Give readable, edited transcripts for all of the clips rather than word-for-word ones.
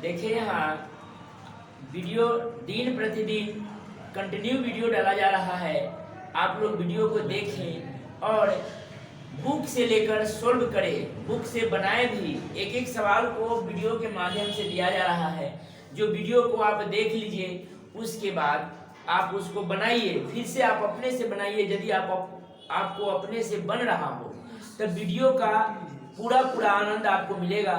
देखिए यहाँ वीडियो दिन प्रतिदिन कंटिन्यू वीडियो डाला जा रहा है। आप लोग वीडियो को देखें और बुक से लेकर सोल्व करें, बुक से बनाए भी। एक एक सवाल को वीडियो के माध्यम से दिया जा रहा है। जो वीडियो को आप देख लीजिए, उसके बाद आप उसको बनाइए, फिर से आप अपने से बनाइए। यदि आपको अपने से बन रहा हो तो वीडियो का पूरा आनंद आपको मिलेगा।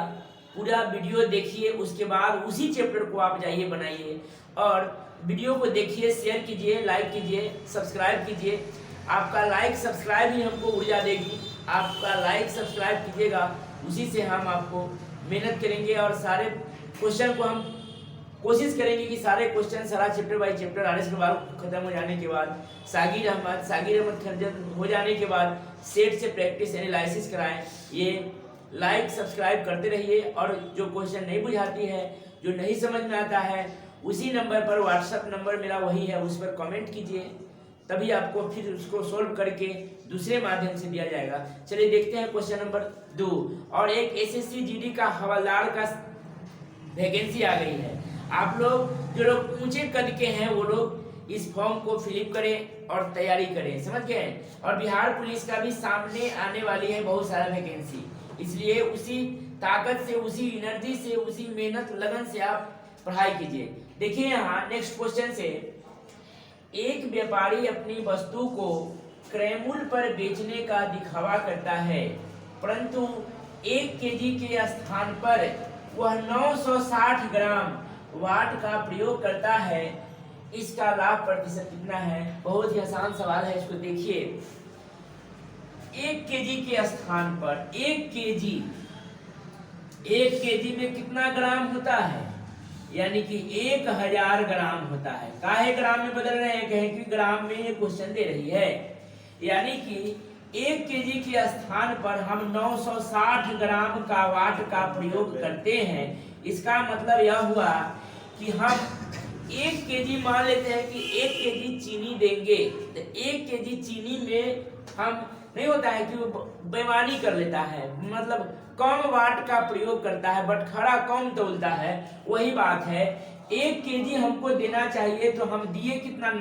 पूरा वीडियो देखिए, उसके बाद उसी चैप्टर को आप जाइए बनाइए और वीडियो को देखिए, शेयर कीजिए, लाइक कीजिए, सब्सक्राइब कीजिए। आपका लाइक सब्सक्राइब ही हमको ऊर्जा देगी। आपका लाइक सब्सक्राइब कीजिएगा, उसी से हम आपको मेहनत करेंगे और सारे क्वेश्चन को हम कोशिश करेंगे कि सारे क्वेश्चन सारा chapter by chapter RS Agarwal खत्म हो जाने के बाद, सागिर अहमद खंजर हो जाने के बाद सेट से प्रैक्टिस एनालिसिस कराएं। ये लाइक सब्सक्राइब करते रहिए और जो क्वेश्चन नहीं बुझाती है, जो नहीं समझ में आता है, उसी नंबर पर, व्हाट्सएप नंबर मेरा वही है, उस पर कमेंट कीजिए, तभी आपको फिर उसको सोल्व करके दूसरे माध्यम से दिया जाएगा। चलिए देखते हैं क्वेश्चन नंबर 2। और एक एसएससी जीडी का हवलदार का वैकेंसी आ गई है। आप लोग जो लोग ऊंचे कद के हैं वो लोग इस फॉर्म को फिलअप करें और तैयारी करें, समझ गए। और बिहार पुलिस का भी सामने आने वाली है बहुत सारा वैकेंसी, इसलिए उसी ताकत से, उसी एनर्जी से, उसी मेहनत लगन से आप पढ़ाई कीजिए। देखिए यहाँ नेक्स्ट क्वेश्चन से, एक व्यापारी अपनी वस्तु को क्रय मूल्य पर बेचने का दिखावा करता है, परंतु 1 केजी के स्थान पर वह 960 ग्राम वाट का प्रयोग करता है। इसका लाभ प्रतिशत कितना है? बहुत ही आसान सवाल है, इसको देखिए। 1 केजी के स्थान पर 1 केजी में कितना ग्राम होता है? यानी कि 1000 ग्राम होता है। काहे ग्राम में बदल रहे हैं? कहें कि ग्राम में ये क्वेश्चन दे रही है। यानी कि 1 केजी के स्थान पर हम 960 ग्राम का वाट का प्रयोग करते हैं। इसका मतलब यह हुआ कि हम 1 केजी, मान लेते हैं कि 1 केजी चीनी देंगे, तो 1 केजी चीनी में हम नहीं होता है कि वो बेईमानी कर लेता है, मतलब कम वाट का प्रयोग करता है, बटखरा कम तोलता है। वही बात है, 1 केजी हमको देना चाहिए तो हम दिए कितना?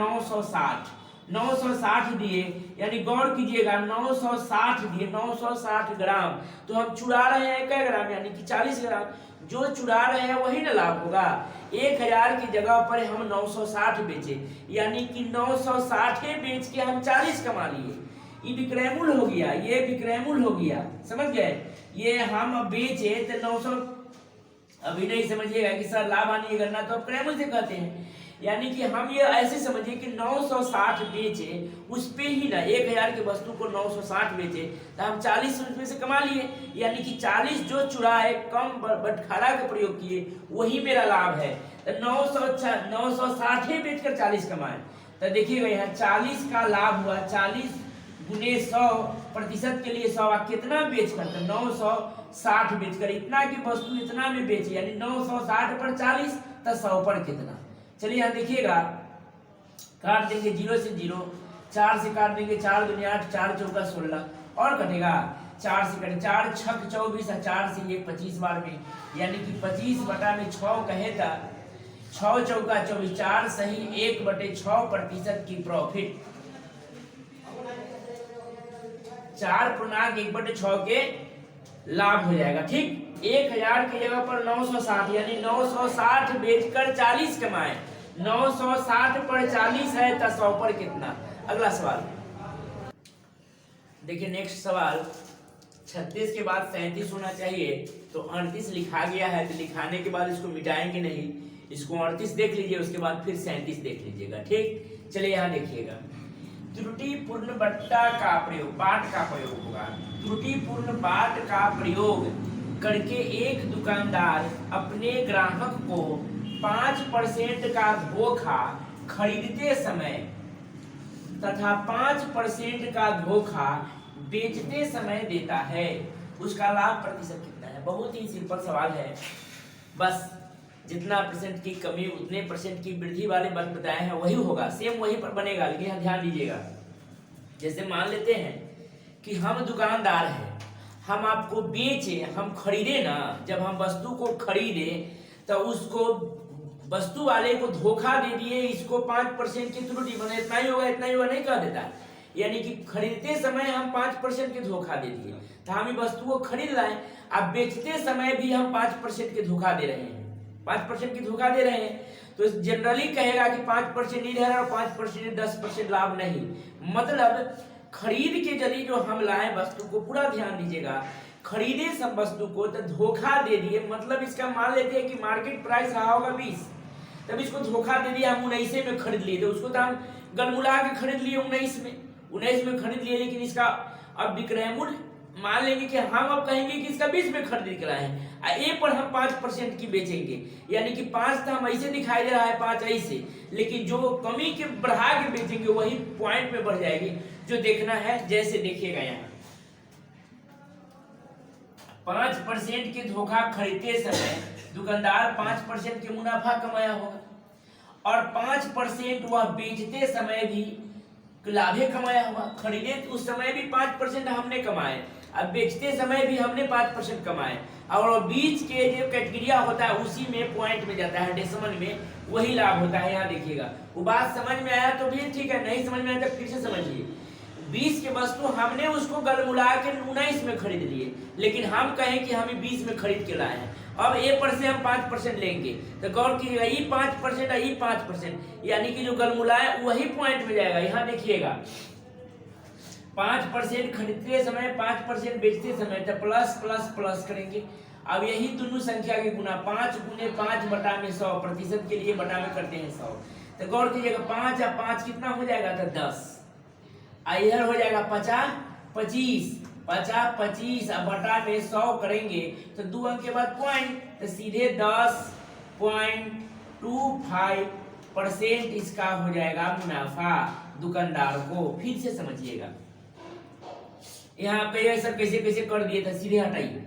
960 दिए, यानी गौर कीजिएगा 960 दिए, 960 ग्राम। तो हम चुरा रहे हैं क्या ग्राम? यानी कि 40 ग्राम। जो चुरा रहे हैं वही ना लाभ होगा। 1000 की जगह पर हम 960 बेचे, यानी कि 960 बेच के हम 40 कमा लिए। ये विक्रय मूल्य हो गया, ये विक्रय मूल्य हो गया, समझ गए। ये हम बेचे तो 900, अभी नहीं समझिएगा कि सर लाभ हानि करना तो क्रय मूल्य से कहते हैं। यानी कि हम ये ऐसे समझिए कि 960 बेचे, उस पे ही ना 1000 की वस्तु को 960 बेचे तो हम 40 रुपये से कमा लिए। यानी कि 40 जो चुराए, कम बटखारा का प्रयोग किए, वही मेरा लाभ है। तो 960 बेचकर 40 कमाए। तो देखिएगा यहाँ 40 का लाभ हुआ, 40 गुने 100% के लिए 100 कितना बेचकर? तो 960 बेचकर, इतना की वस्तु इतना में बेची, यानी 960 पर 40 तो 100 पर कितना? चलिए यहाँ देखिएगा, काट देंगे 0 से 0, 4 से काट देंगे, 4 दूनी 8, 4 चौका 16 और कटेगा 4 से कटे, 4 छक 24 और 4 से ये 25 बार में, यानी कि 25 बटा में 6 कहे था, 6 चौका 24, 4 सही 1/6% की प्रॉफिट, 4.1/6 के लाभ हो जाएगा। ठीक, 1000 की जगह पर 960, यानी 960 बेचकर 40 कमाए। 960 पर 40 है तो 100 पर कितना? अगला सवाल देखिए। नेक्स्ट सवाल, 36 के बाद 37 होना चाहिए, तो 38 लिखा गया है, तो लिखाने के बाद इसको मिटाएंगे नहीं, इसको 38 देख लीजिए, उसके बाद फिर 37 देख लीजिएगा। ठीक, चलिए यहाँ देखिएगा, त्रुटिपूर्ण बट्टा का प्रयोग, बाट का प्रयोग होगा। त्रुटिपूर्ण बाट का प्रयोग करके एक दुकानदार अपने ग्राहक को 5% का धोखा खरीदते समय तथा 5% का धोखा बेचते समय देता है। उसका लाभ प्रतिशत कितना है? बहुत ही सिंपल सवाल है, बस जितना परसेंट की कमी उतने परसेंट की वृद्धि वाले बात बताए हैं वही होगा, सेम वही पर बनेगा। लेकिन यहाँ ध्यान दीजिएगा, जैसे मान लेते हैं कि हम दुकानदार हैं, हम आपको बेचे, हम खरीदे ना, जब हम वस्तु को खरीदे तो उसको वस्तु वाले को धोखा दे दिए, इसको 5% की त्रुटि बने, इतना ही होगा नहीं कह देता है। यानी कि खरीदते समय हम 5% के धोखा दे दिए, तो हम वस्तु को खरीद लाए, अब बेचते समय भी हम 5% के धोखा दे रहे हैं, 5% की धोखा दे रहे हैं। तो जनरली कहेगा कि 5% नहीं दे रहा और 5% 10% लाभ नहीं। मतलब खरीद के यदि जो हम लाए वस्तु को, पूरा ध्यान दीजिएगा, खरीदे सब वस्तु को तो धोखा दे दिए, मतलब इसका मान लेते हैं कि मार्केट प्राइस रहा होगा 20, तब इसको धोखा दे दिया, हम 19 में खरीद लिए, तो उसको तो हम गलमुला के खरीद लिए 19 में खरीद लिए, लेकिन इसका अब विक्रय मूल्य मान लेंगे कि हम अब कहेंगे कि इसका 20 में खरीद के लाए हैं, ए पर हम 5% की बेचेंगे, यानी कि 5 तो हम ऐसे दिखाई दे रहा है, 5 ऐसे, लेकिन जो कमी के बढ़ा के बेचेंगे वही पॉइंट में बढ़ जाएगी। जो देखना है जैसे देखिएगा यहाँ 5% के धोखा खरीदते समय दुकानदार 5% के मुनाफा कमाया होगा और 5% वह बेचते समय भी लाभे कमाया होगा। खरीदे उस समय भी 5% हमने कमाए, अब बेचते समय भी हमने 5% कमाए, और बीच के जो कैटेगरिया होता है उसी में पॉइंट में जाता है, डेसिमल में, वही लाभ होता है। यहाँ देखिएगा, वो बात समझ में आया तो भी ठीक है, नहीं समझ में आया तो फिर से समझिए। 20 के वस्तु हमने उसको गलमुला के 19 में खरीद लिए, लेकिन हम कहें कि हमें 20 में खरीद के लाए हैं, अब ए पर से हम 5% लेंगे, तो गौर कीजिएगा, ये 5% है, ये 5%, यानी कि जो गलमुला है वही पॉइंट में जाएगा। यहाँ देखिएगा 5% खरीदते समय 5% बेचते समय, तो प्लस प्लस प्लस करेंगे। अब यही दोनों संख्या के गुना 5 गुने 5 बटा में 100, प्रतिशत के लिए बटा में करते हैं 100, तो गौर कीजिएगा 5 और 5 कितना हो जाएगा, तो 10, इधर हो जाएगा 50 25, 50 25 अब बटा में 100 करेंगे तो 2 अंक के बाद पॉइंट, तो सीधे 10.25% इसका हो जाएगा मुनाफा दुकानदार को। फिर से समझिएगा, यहाँ पे सब कैसे कैसे कर दिए था, सीधे हटाइए,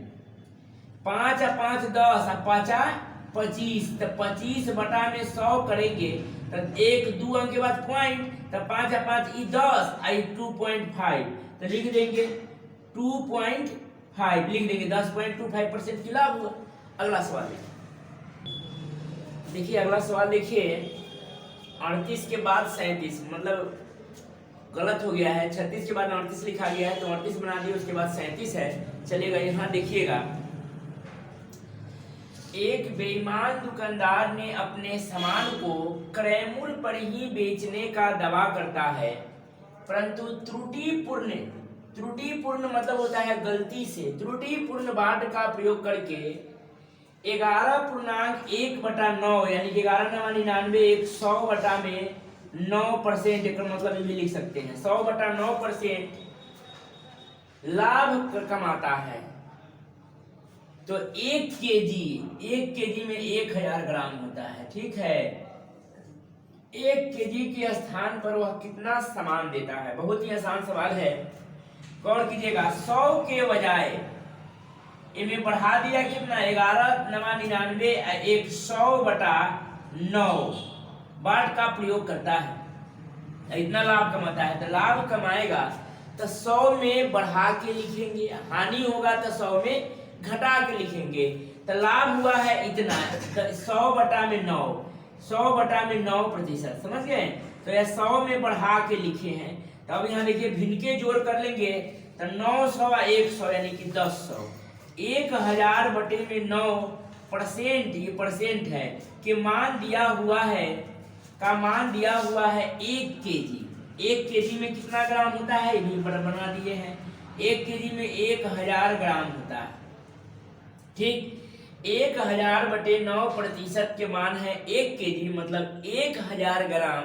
5 और 5 10 और 50 25, तो 25 बटा में 100 करेंगे तो 1 2 अंक के बाद पॉइंट, तो 5 और 5 10 आई 2.5, तो लिख देंगे 2.5, लिख देंगे 10.25% की लाभ हुआ। अगला सवाल देखिए, अगला सवाल देखिए 38 के बाद 37, मतलब गलत हो गया है, 36 के बाद 38 लिखा गया है, तो 38 बना दिए, उसके बाद 37 है, चलेगा। यहाँ देखिएगा, एक बेईमान दुकानदार ने अपने सामान को क्रय मूल्य पर ही बेचने का दावा करता है, परंतु त्रुटिपूर्ण मतलब होता है गलती से, त्रुटिपूर्ण बाट का प्रयोग करके 11.1/9 यानी कि 11.99 100 बटा में 9%, एक मतलब भी लिख सकते हैं, 100/9% लाभ कमाता है। तो 1 केजी में 1000 ग्राम होता है, ठीक है। 1 केजी के स्थान पर वह कितना सामान देता है? बहुत ही आसान सवाल है, गौर कीजिएगा। 100 के बजाय इन्हें बढ़ा दिया कितना, 11.99 100/9 बाट का प्रयोग करता है, इतना लाभ कमाता है। तो लाभ कमाएगा तो 100 में बढ़ा के लिखेंगे, हानि होगा तो 100 में घटा के लिखेंगे। तो लाभ हुआ है इतना, तो 100/9, 100/9%, समझ गए। तो यह 100 में बढ़ा के लिखे हैं। तो अब यहाँ देखिए भिन्न के जोड़ कर लेंगे तो 900 और 100 यानी कि 1000, 1000/9%, ये परसेंट है कि मान दिया हुआ है, का मान दिया हुआ है 1 केजी। 1 केजी में कितना ग्राम होता है, ये भी बना दिए हैं। 1 केजी में 1000 ग्राम होता है, ठीक। 1000/9% के मान है 1 केजी, मतलब 1000 ग्राम।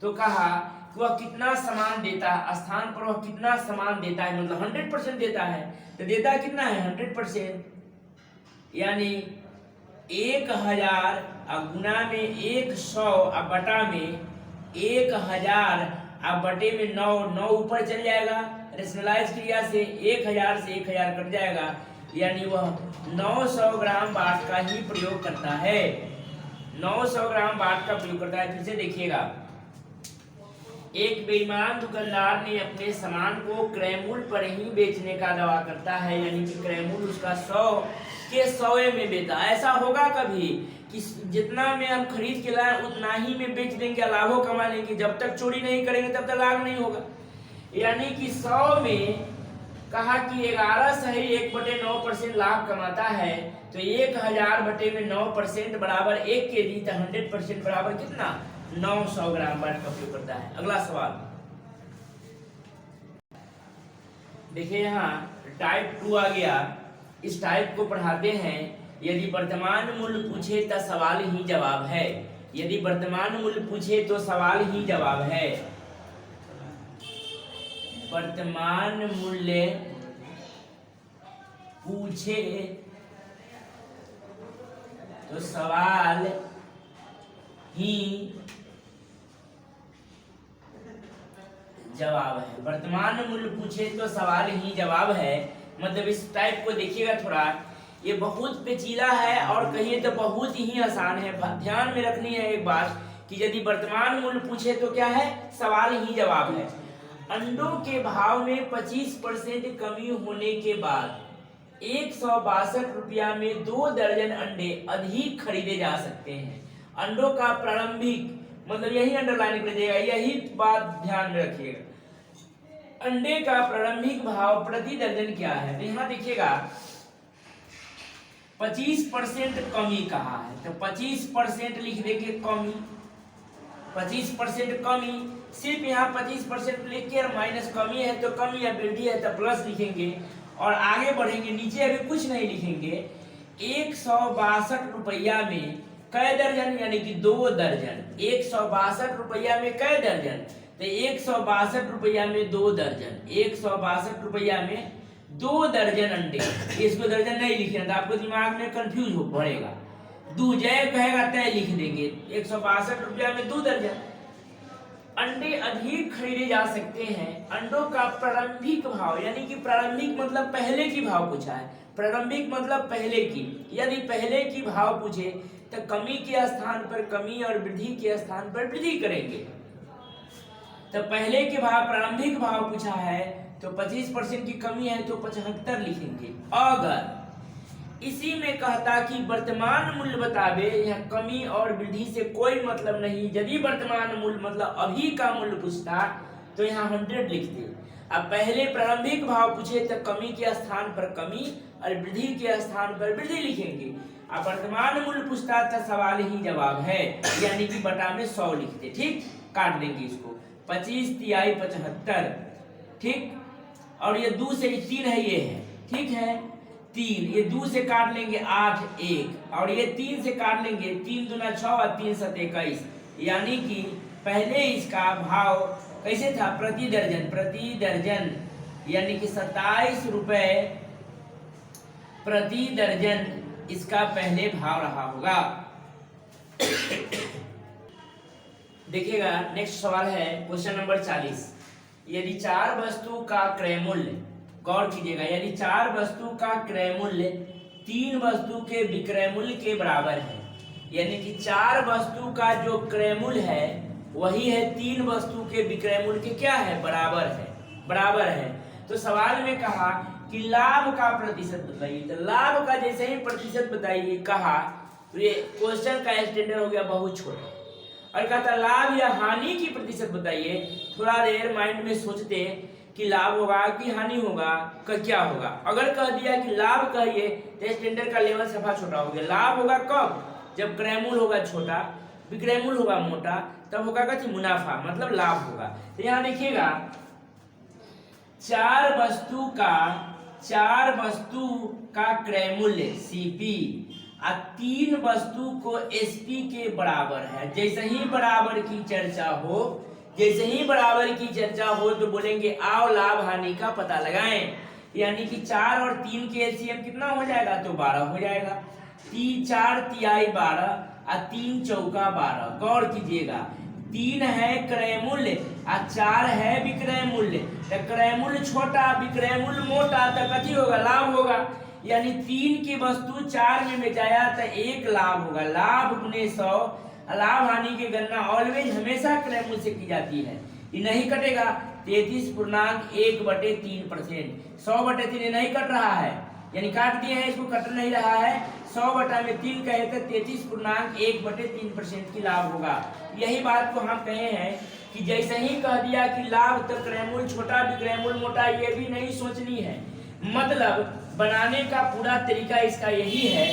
तो कहा वह कितना सामान देता है, स्थान पर वह कितना सामान देता है, मतलब 100% देता है। तो देता कितना है, 100%, यानी 1000 गुना में 100 और बटा में 1000 और बटे में 9 ऊपर चल जाएगा, रेशनलाइज क्रिया से 1000 से 1000 कट जाएगा, यानी वह 900 ग्राम बाट का ही प्रयोग करता है, 900 ग्राम बाट का प्रयोग करता है। फिर से देखिएगा, एक बेईमान दुकानदार ने अपने सामान को क्रय मूल्य पर ही बेचने का दावा करता है, यानी कि क्रय मूल्य उसका 100 के 100 में बेचा। ऐसा होगा कभी कि जितना में हम खरीद के लाए उतना ही में बेच देंगे, लाभों कमा लेंगे? जब तक चोरी नहीं करेंगे तब तक लाभ नहीं होगा। यानी कि 100 में कहा कि 11 सही 1/9% लाभ कमाता है, तो 1000/9% बराबर 1 kg, तो 100% बराबर कितना? 900 ग्राम बाट का उपयोग करता है। अगला सवाल देखिए, यहाँ टाइप 2 आ गया। इस टाइप को पढ़ाते हैं। यदि वर्तमान मूल्य पूछे तो सवाल ही जवाब है। यदि वर्तमान मूल्य पूछे तो सवाल ही जवाब है। वर्तमान मूल्य पूछे तो सवाल ही जवाब है। वर्तमान मूल्य पूछे तो सवाल ही जवाब है। मतलब इस टाइप को देखिएगा थोड़ा, ये बहुत पेचीदा है और कहिए तो बहुत ही आसान है। ध्यान में रखनी है एक बात कि यदि वर्तमान मूल्य पूछे तो क्या है? सवाल ही जवाब है। अंडों के भाव में 25% कमी होने के बाद 162 रुपया में 2 दर्जन अंडे अधिक खरीदे जा सकते हैं। अंडों का प्रारंभिक, मतलब यही अंडरलाइन कर दीजिएगा, यही बात ध्यान में रखिएगा। अंडे का प्रारंभिक भाव प्रति दर्जन क्या है? तो यहाँ देखिएगा 25% कमी कहा है, तो 25% लिख देंगे कमी। 25% कमी, सिर्फ यहाँ 25% लिख के माइनस कमी है तो कमी, या वृद्धि है तो प्लस लिखेंगे और आगे बढ़ेंगे। नीचे अभी कुछ नहीं लिखेंगे। 162 रुपया में कै दर्जन, यानी कि 2 दर्जन। 162 रुपया में कै दर्जन? तो 162 रुपया में 2 दर्जन। 162 रुपया में 2 दर्जन अंडे। इसको दर्जन नहीं लिखना था, आपको दिमाग में कंफ्यूज हो पड़ेगा। दो जय कहेगा तय लिख देंगे। 162 रुपया में 2 दर्जन अंडे अधिक खरीदे जा सकते हैं। अंडों का प्रारंभिक भाव, यानी कि प्रारंभिक मतलब पहले की भाव पूछा है। प्रारंभिक मतलब पहले की। यदि पहले की भाव पूछे तो कमी के स्थान पर कमी और वृद्धि के स्थान पर वृद्धि करेंगे। तो पहले के भाव, प्रारंभिक भाव पूछा है तो 25% की कमी है तो 75 लिखेंगे। अगर इसी में कहता कि वर्तमान मूल्य बतावे, यह कमी और वृद्धि से कोई मतलब नहीं। यदि वर्तमान मूल्य मतलब अभी का मूल्य पूछता तो यहाँ 100 लिखते। अब पहले प्रारंभिक भाव पूछे तो कमी के स्थान पर कमी और वृद्धि के स्थान पर वृद्धि लिखेंगे। अब वर्तमान मूल्य पूछता तो सवाल ही जवाब है, यानी कि बटा में 100 लिखते। ठीक, काट देंगे इसको। 25 तिहाई 75, ठीक। और ये 2 से 3 है, ये है, ठीक है। 3 ये 2 से काट लेंगे 8 1, और ये 3 से काट लेंगे 3 दूना 6 और 3 7 21, यानी कि पहले इसका भाव कैसे था? प्रति दर्जन। प्रति दर्जन यानी कि 27 रुपए प्रति दर्जन इसका पहले भाव रहा होगा। देखिएगा नेक्स्ट सवाल है क्वेश्चन नंबर 40। यदि 4 वस्तु का क्रय मूल्य, गौर कीजिएगा, यदि 4 वस्तु का क्रय मूल्य 3 वस्तु के विक्रय मूल्य के बराबर है, यानी कि 4 वस्तु का जो क्रय मूल्य है वही है 3 वस्तु के विक्रय मूल्य के क्या है? बराबर है। बराबर है तो सवाल में कहा कि लाभ का प्रतिशत बताइए। तो लाभ का जैसे ही प्रतिशत बताइए कहा तो ये क्वेश्चन का स्टैंडर्ड हो गया बहुत छोटा। और कहता लाभ या हानि की प्रतिशत बताइए। थोड़ा देर माइंड में सोचते कि लाभ होगा कि हानि होगा, क्या होगा। अगर कह दिया कि लाभ कहिए तो स्टैंडर्ड का लेवल सफा छोटा हो गया। लाभ होगा कब? जब क्रय मूल्य होगा छोटा, विक्रय मूल्य होगा मोटा, तब होगा कथी? मुनाफा, मतलब लाभ होगा। तो यहाँ देखिएगा 4 वस्तु का क्रय मूल्य सीपी और 3 वस्तु को एसपी के बराबर है। जैसे ही बराबर की चर्चा हो, जैसे ही बराबर की चर्चा हो तो बोलेंगे आओ लाभ हानि का पता लगाएं। यानी कि 4 और 3 के एलसीएम कितना हो जाएगा? तो 12 हो जाएगा। 4 तिहाई 12 और 3 चौका 12। गौर कीजिएगा 3 है क्रय मूल्य और 4 है विक्रय मूल्य। तो क्रय मूल्य छोटा, विक्रय मूल्य मोटा, तो कथी होगा? लाभ होगा। यानी 3 की वस्तु 4 में बेचाया तो 1 लाभ होगा। लाभ गुने 100। लाभ हानि की गणना ऑलवेज हमेशा क्रय मूल्य से की जाती है, ये नहीं कटेगा। 33.1/3%। 100/3 नहीं कट रहा है, यानी काट दिए हैं, इसको कट नहीं रहा है। 100/3 कहे तो 33.1/3% की लाभ होगा। यही बात को हम कहे हैं कि जैसे ही कह दिया कि लाभ तो क्रयमूल्य छोटा विक्रयमूल्य मोटा, ये भी नहीं सोचनी है। मतलब बनाने का पूरा तरीका इसका यही है,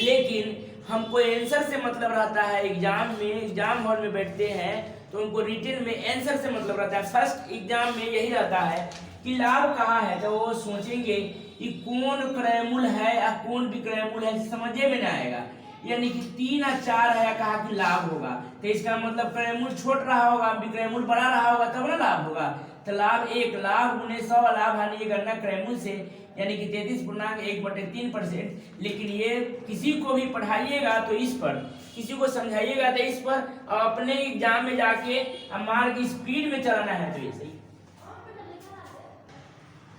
लेकिन हमको आंसर से मतलब रहता है। एग्जाम हॉल में बैठते हैं तो उनको रिटन में आंसर से मतलब रहता है। फर्स्ट एग्जाम में यही रहता है कि लाभ कहाँ है, तो वो सोचेंगे कि कौन क्रयमूल्य है या कौन विक्रयमूल्य है, समझे में ना आएगा। यानी कि 3 और 4 है, कहा कि लाभ होगा, तो इसका मतलब क्रयमूल्य छोट रहा होगा, विक्रयमूल्य बड़ा रहा होगा, तब ना लाभ होगा। तो लाभ 1 लाभ गुने 100 लाभ हानि की गणना क्रयमूल्य से, यानी कि 33.1/3%। लेकिन ये किसी को भी पढ़ाइएगा तो इस पर, किसी को समझाइएगा तो इस पर, और अपने एग्जाम में जाके मार्क की स्पीड में चलाना है तो ऐसे ही।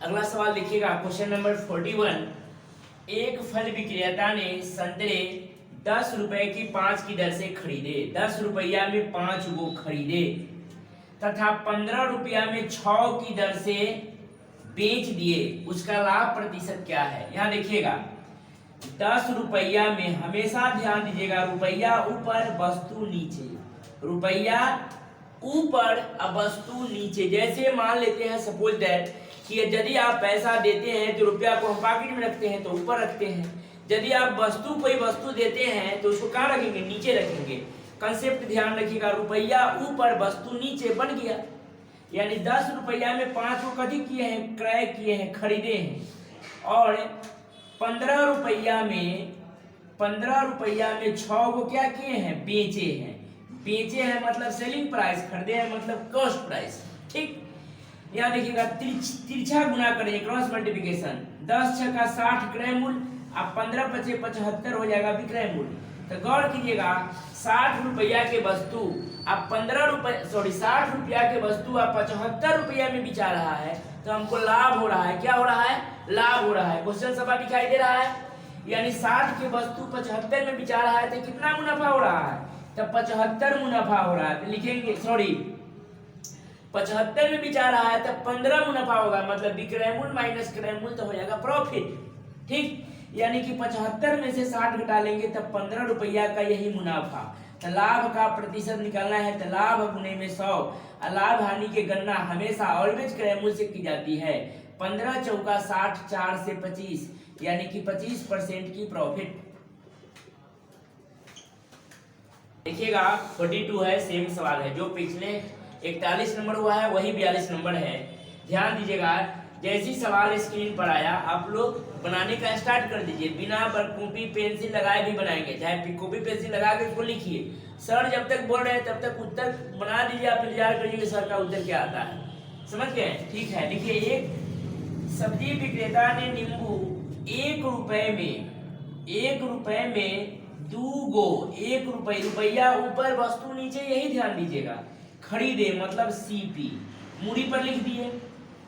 अगला सवाल देखिएगा, क्वेश्चन नंबर 41। एक फल विक्रेता ने संतरे 10 रुपए की 5 की दर से खरीदे, 10 रुपया में 5 गो खरीदे तथा 15 रुपया में 6 की दर से बेच दिए, उसका लाभ प्रतिशत क्या है। यहाँ देखिएगा 10 रुपया में, हमेशा ध्यान दीजिएगा, रुपया ऊपर वस्तु नीचे, रुपया ऊपर और वस्तु नीचे। जैसे मान लेते हैं सपोज दैट कि यदि आप पैसा देते हैं तो रुपया को हम पॉकेट में रखते हैं तो ऊपर रखते हैं, यदि आप कोई वस्तु देते हैं तो उसको कहाँ रखेंगे, नीचे रखेंगे। कंसेप्ट ध्यान रखिएगा, रुपया ऊपर वस्तु नीचे बन गया। यानी 10 रुपया में 5 को कभी किए हैं, क्रय किए हैं, खरीदे हैं, और 15 रुपया में 6 को क्या किए हैं, बेचे हैं। बेचे हैं मतलब सेलिंग प्राइस, खरीदे हैं मतलब कॉस्ट प्राइस। ठीक, यहाँ देखिएगा तिरछा गुना करेंगे, क्रॉस मल्टीप्लिकेशन। 10 6 का 60 क्रय मूल्य, अब 15 5 75 हो जाएगा विक्रय मूल्य। तो गौर कीजिएगा, 60 रुपया के वस्तु अब 60 रुपया के वस्तु अब 75 रुपया में बिचा रहा है, तो हमको लाभ हो रहा है। क्या हो रहा है, लाभ हो रहा है। क्वेश्चन सभा दिखाई दे रहा है, यानी 60 के वस्तु 75 में बिचा रहा है, तो कितना मुनाफा हो रहा है, तो 75 मुनाफा हो रहा है। लिखेंगे 75 में बिचा रहा है तो 15 मुनाफा होगा, मतलब विक्रय मूल्य माइनस क्रय मूल्य तो हो जाएगा प्रॉफिट। ठीक, यानी कि 75 में से 60 घटा लेंगे तब 15 रुपया का यही मुनाफा। तो लाभ का प्रतिशत निकालना है, तो लाभ गुने में 100। लाभ हानि की गणना हमेशा ऑलवेज क्रय मूल्य से की जाती है। 15 चौका 60, 4 से 25, यानी कि 25% की प्रॉफिट। देखिएगा 42 है, सेम सवाल है, जो पिछले 41 नंबर हुआ है वही 42 नंबर है। ध्यान दीजिएगा, जैसी सवाल स्क्रीन पर आया आप लोग बनाने का स्टार्ट कर दीजिए, बिना कॉपी पेंसिल लगाए भी बनाएंगे, चाहे कॉपी पेंसिल लगा के उसको लिखिए। सर जब तक बोल रहे हैं तब तक उत्तर बना दीजिए, आप इंतजार करिए सर का उत्तर क्या आता है। समझ गए, ठीक है। देखिए, एक सब्जी विक्रेता ने नींबू 1 रुपए में 2 गो, 1 रुपया ऊपर वस्तु नीचे, यही ध्यान दीजिएगा, खरीदे मतलब सीपी, मूड़ी पर लिख दिए,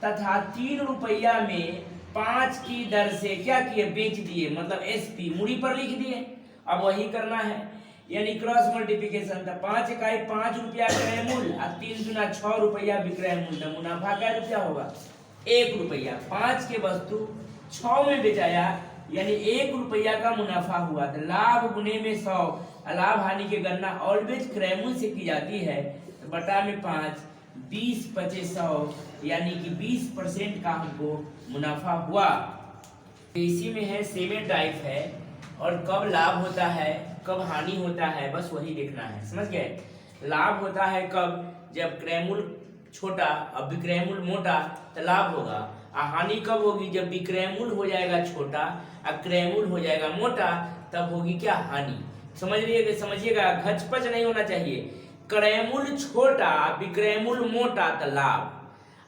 तथा 3 रुपया में 5 की दर से क्या किए, बेच दिए, मतलब एसपी, मूड़ी पर लिख दिए। अब वही करना है, यानी क्रॉस मल्टीप्लिकेशन। था 5 इकाई 5 रुपया क्रय मूल्य और 3 गुना 6 रुपया विक्रय मूल्य। मुनाफा क्या रुपया होगा, 1 रुपया। 5 के वस्तु 6 में बेचाया, यानी 1 रुपया का मुनाफा हुआ। तो लाभ गुने में 100, लाभ हानि की गणना ऑलवेज क्रय मूल्य से की जाती है। तो बटा में 5, 20 25 100, यानी कि 20% का हमको मुनाफा हुआ। इसी में है सेमे टाइप है, और कब लाभ होता है कब हानि होता है, बस वही देखना है। समझ गए, लाभ होता है कब, जब क्रय मूल्य छोटा और विक्रय मूल्य मोटा तो लाभ होगा। और हानि कब होगी, जब विक्रय मूल्य हो जाएगा छोटा और क्रय मूल्य हो जाएगा मोटा, तब होगी क्या, हानि। समझिएगा, घचपच नहीं होना चाहिए। क्रय मूल्य छोटा विक्रय मूल्य मोटा तो लाभ,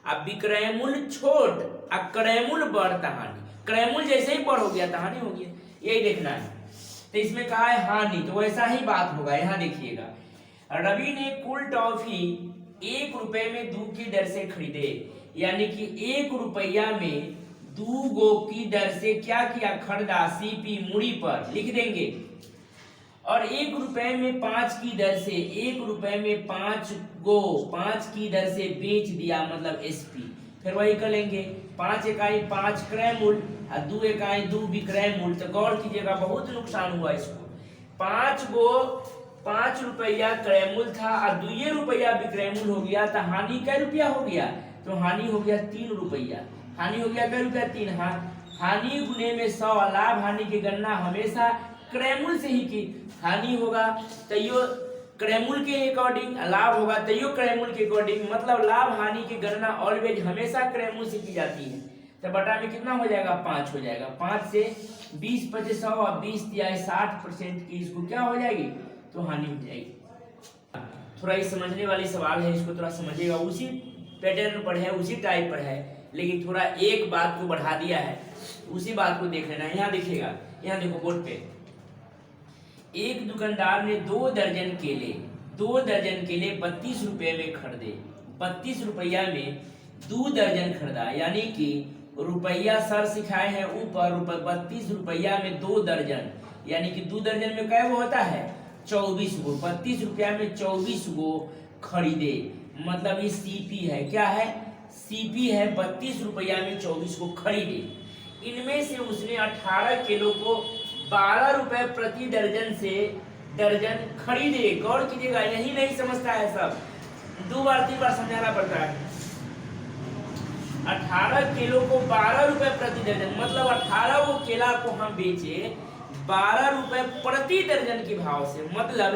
अब विक्रय मूल्य छोट और क्रय मूल्य बढ़ तो हानि। क्रय मूल्य जैसे ही बढ़ हो गया तो हानि हो गया, यही देखना है। तो इसमें कहा है हानि, तो वैसा ही बात होगा। यहाँ देखिएगा, रवि ने कुल टॉफी 1 रुपए में 2 की दर से खरीदे, यानी कि 1 रुपया में 2 गो की दर से क्या किया, खरीदा, सीपी मूड़ी पर लिख देंगे। और 1 रुपए में 5 की दर से, 1 रुपए में 5 गो 5 की दर से बेच दिया, मतलब एसपी। फिर वही कर लेंगे, 5 इकाई 5 क्रय मूल्य और 2 इकाई 2 विक्रय मूल्य। तो गौर कीजिएगा बहुत नुकसान हुआ इसको। 5 रुपया क्रय मूल्य था और 2 रुपया विक्रय मूल्य हो गया, तो हानि कै रुपया हो गया? तो हानि हो गया 3 रुपया। हानि हो गया कै रुपया? 3। हानि गुने में 100। लाभ हानि की गणना हमेशा क्रय मूल्य से ही की। हानि होगा तैयो क्रय मूल्य के अकॉर्डिंग, लाभ होगा तैयो क्रय मूल्य के अकॉर्डिंग, मतलब लाभ हानि की गणना ऑलवेज हमेशा क्रय मूल्य से की जाती है। तो बटा में कितना हो जाएगा? 5 हो जाएगा। 5 से 20 × 100 और 20 × 60% की इसको क्या हो जाएगी? तो हानि हो जाएगी। थोड़ा ये समझने वाली सवाल है, इसको थोड़ा समझिएगा। उसी पैटर्न पर है, उसी टाइप पर है, लेकिन थोड़ा एक बात को बढ़ा दिया है, उसी बात को देख लेना। यहाँ देखिएगा, यहाँ देखो बोर्ड पे, एक दुकानदार ने 2 दर्जन केले 32 रुपए में खरीदे। 32 रुपया में 2 दर्जन खरीदा, यानी कि रुपया सर सिखाए हैं ऊपर, 32 रुपया में 2 दर्जन, यानी कि 2 दर्जन में क्या वो होता है? 24 गो। 32 रुपया में 24 गो खरीदे, मतलब ये सीपी है। क्या है? सीपी है। 32 रुपया में 24 को खरीदे। इनमें से उसने 18 किलो को 12 रुपए प्रति दर्जन से दर्जन खरीदे। गौर कीजिएगा, यही नहीं समझता है सब, 2 बार 3 बार समझाना पड़ता है। 18 किलो को 12 रुपए प्रति दर्जन, मतलब 18 वो केला को हम बेचे 12 रुपए प्रति दर्जन के भाव से। मतलब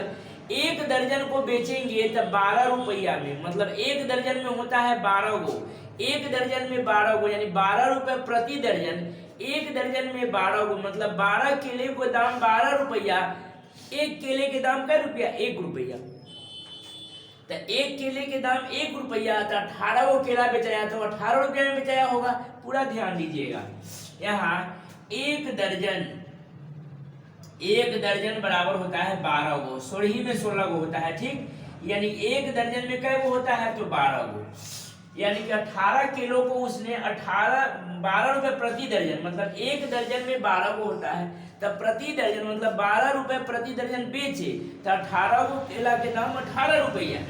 एक दर्जन को बेचेंगे तो 12 रुपया में, मतलब एक दर्जन में होता है 12 गो, एक दर्जन में 12 गो, यानी 12 रुपए प्रति दर्जन। एक दर्जन में 12 गो, मतलब 12 केले को दाम 12 रुपया। एक केले के दाम कै रुपया? 1 रुपया। तो एक केले के दाम 1 रुपया, तो 18 गो केला बेचाया तो 18 रुपया में बेचाया होगा। पूरा ध्यान दीजिएगा। यहाँ एक दर्जन बराबर होता है 12 गो, सोलही में 16 गो होता है, ठीक। यानी एक दर्जन में कै गो होता है? तो 12 गो, यानी कि 18 किलो को उसने 12 रुपए प्रति दर्जन, मतलब एक दर्जन में 12 गो होता है, तब प्रति दर्जन मतलब 12 रुपए प्रति दर्जन बेचे, तो 18 गो केला के दाम 18 रुपया,